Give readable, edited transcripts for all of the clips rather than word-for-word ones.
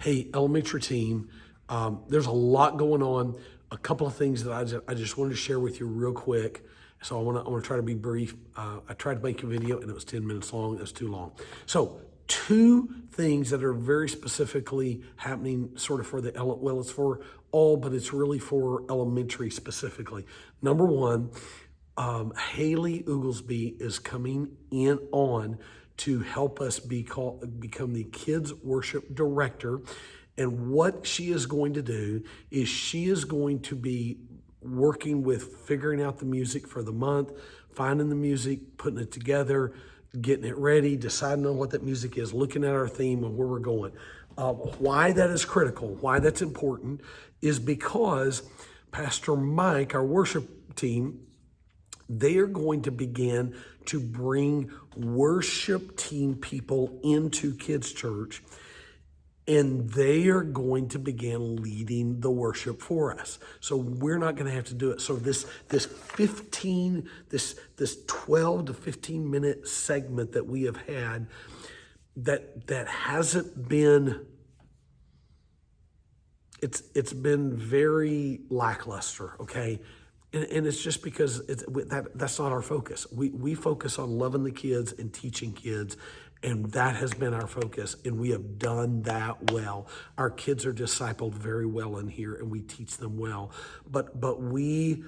Hey, elementary team, there's a lot going on. A couple of things that I just wanted to share with you real quick. So I want to try to be brief. I tried to make a video and it was 10 minutes long. That's too long. So two things that are very specifically happening sort of for well, it's for all, but it's really for elementary specifically. Number one, Haley Oglesby is coming in on to help us become the kids worship director. And what she is going to do is she is going to be working with figuring out the music for the month, finding the music, putting it together, getting it ready, deciding on what that music is, looking at our theme and where we're going. Why that is critical, why that's important, is because Pastor Mike, our worship team, they are going to begin to bring worship team people into kids' church, and they are going to begin leading the worship for us. So we're not going to have to do it. So this 12 to 15 minute segment that we have had that hasn't been, it's been very lackluster, okay? And it's just because that's not our focus. We focus on loving the kids and teaching kids, and that has been our focus, and we have done that well. Our kids are discipled very well in here, and we teach them well. But we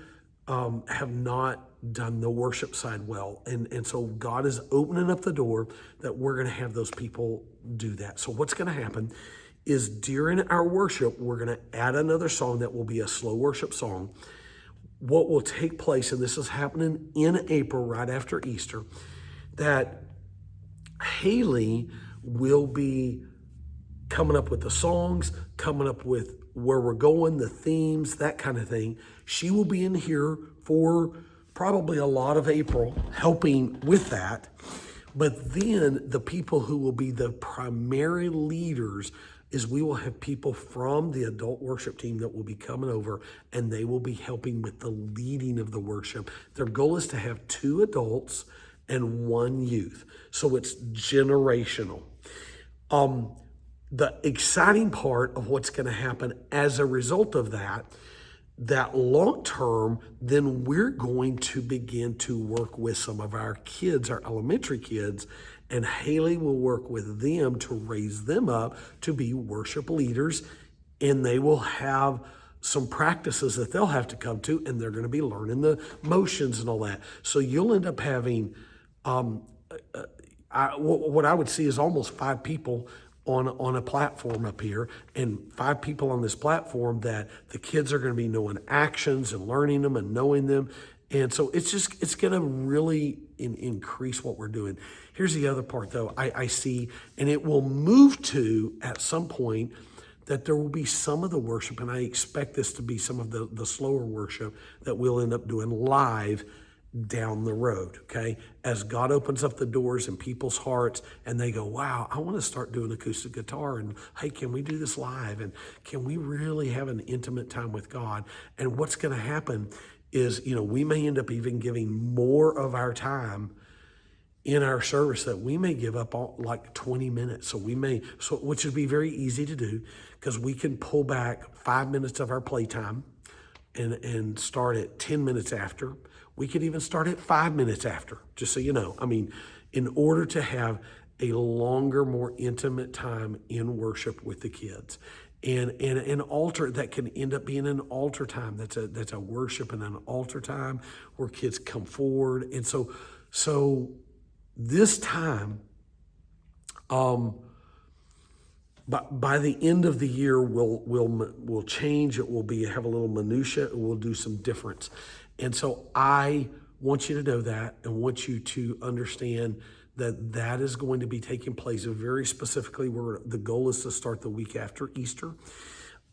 have not done the worship side well, and so God is opening up the door that we're going to have those people do that. So what's going to happen is during our worship, we're going to add another song that will be a slow worship song. What will take place, and this is happening in April, right after Easter, that Haley will be coming up with the songs, coming up with where we're going, the themes, that kind of thing. She will be in here for probably a lot of April, helping with that. But then the people who will be the primary leaders is we will have people from the adult worship team that will be coming over, and they will be helping with the leading of the worship. Their goal is to have 2 adults and 1 youth. So it's generational. The exciting part of what's going to happen as a result of that long term, then we're going to begin to work with some of our kids, our elementary kids, and Haley will work with them to raise them up to be worship leaders, and they will have some practices that they'll have to come to, and they're going to be learning the motions and all that. So you'll end up having what I would see is almost 5 people on a platform up here, and 5 people on this platform that the kids are going to be knowing actions and learning them and knowing them. And so it's going to really increase what we're doing. Here's the other part, though. I see, and it will move to, at some point, that there will be some of the worship, and I expect this to be some of the slower worship that we'll end up doing live down the road, okay? As God opens up the doors in people's hearts and they go, wow, I want to start doing acoustic guitar, and hey, can we do this live? And can we really have an intimate time with God? And what's going to happen is, we may end up even giving more of our time in our service that we may give up like 20 minutes. So which would be very easy to do, because we can pull back 5 minutes of our playtime and start at 10 minutes after. We could even start at 5 minutes after, just so you know. I mean, in order to have a longer, more intimate time in worship with the kids. And an altar that can end up being an altar time. That's a worship and an altar time where kids come forward. And so this time, by the end of the year, we'll change. It will have a little minutia. It will do some difference. And so I want you to know that, and want you to understand that is going to be taking place very specifically. The goal is to start the week after Easter.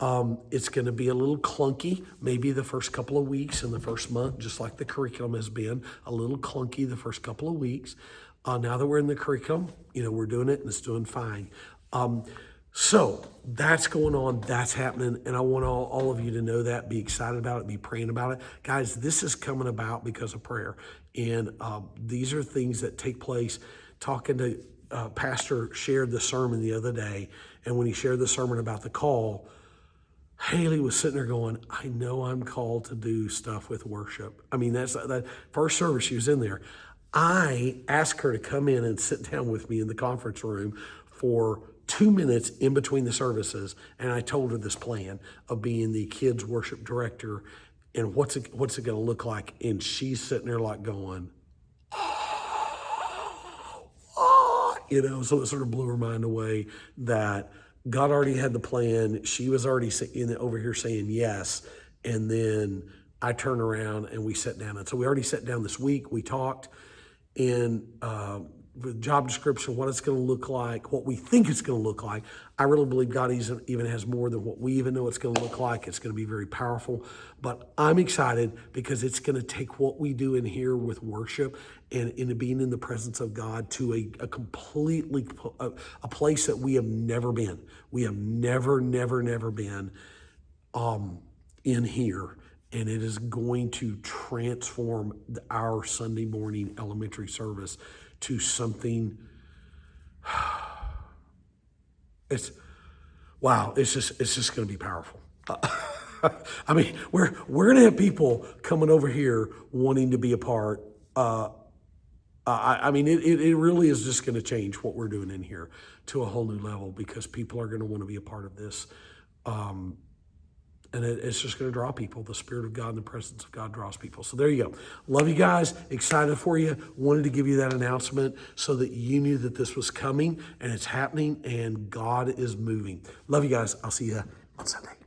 It's going to be a little clunky, maybe the first couple of weeks in the first month, just like the curriculum has been a little clunky the first couple of weeks. Now that we're in the curriculum, we're doing it and it's doing fine. So that's going on, that's happening, and I want all of you to know that, be excited about it, be praying about it. Guys, this is coming about because of prayer, and these are things that take place. Talking to pastor shared the sermon the other day, and when he shared the sermon about the call, Haley was sitting there going, I know I'm called to do stuff with worship. I mean, that's that first service she was in there. I asked her to come in and sit down with me in the conference room for 2 minutes in between the services, and I told her this plan of being the kids worship director and what's it going to look like. And she's sitting there like going, so it sort of blew her mind away that God already had the plan. She was already over here saying yes. And then I turned around and we sat down. And so we already sat down this week. We talked and with job description, what it's going to look like, what we think it's going to look like. I really believe God even has more than what we even know it's going to look like. It's going to be very powerful. But I'm excited because it's going to take what we do in here with worship and into being in the presence of God to a completely, a place that we have never been. We have never been in here. And it is going to transform our Sunday morning elementary service to something. It's just going to be powerful. I mean, we're going to have people coming over here wanting to be a part. I mean, it really is just going to change what we're doing in here to a whole new level because people are going to want to be a part of this. And it's just going to draw people. The Spirit of God and the presence of God draws people. So there you go. Love you guys. Excited for you. Wanted to give you that announcement so that you knew that this was coming and it's happening and God is moving. Love you guys. I'll see you on Sunday.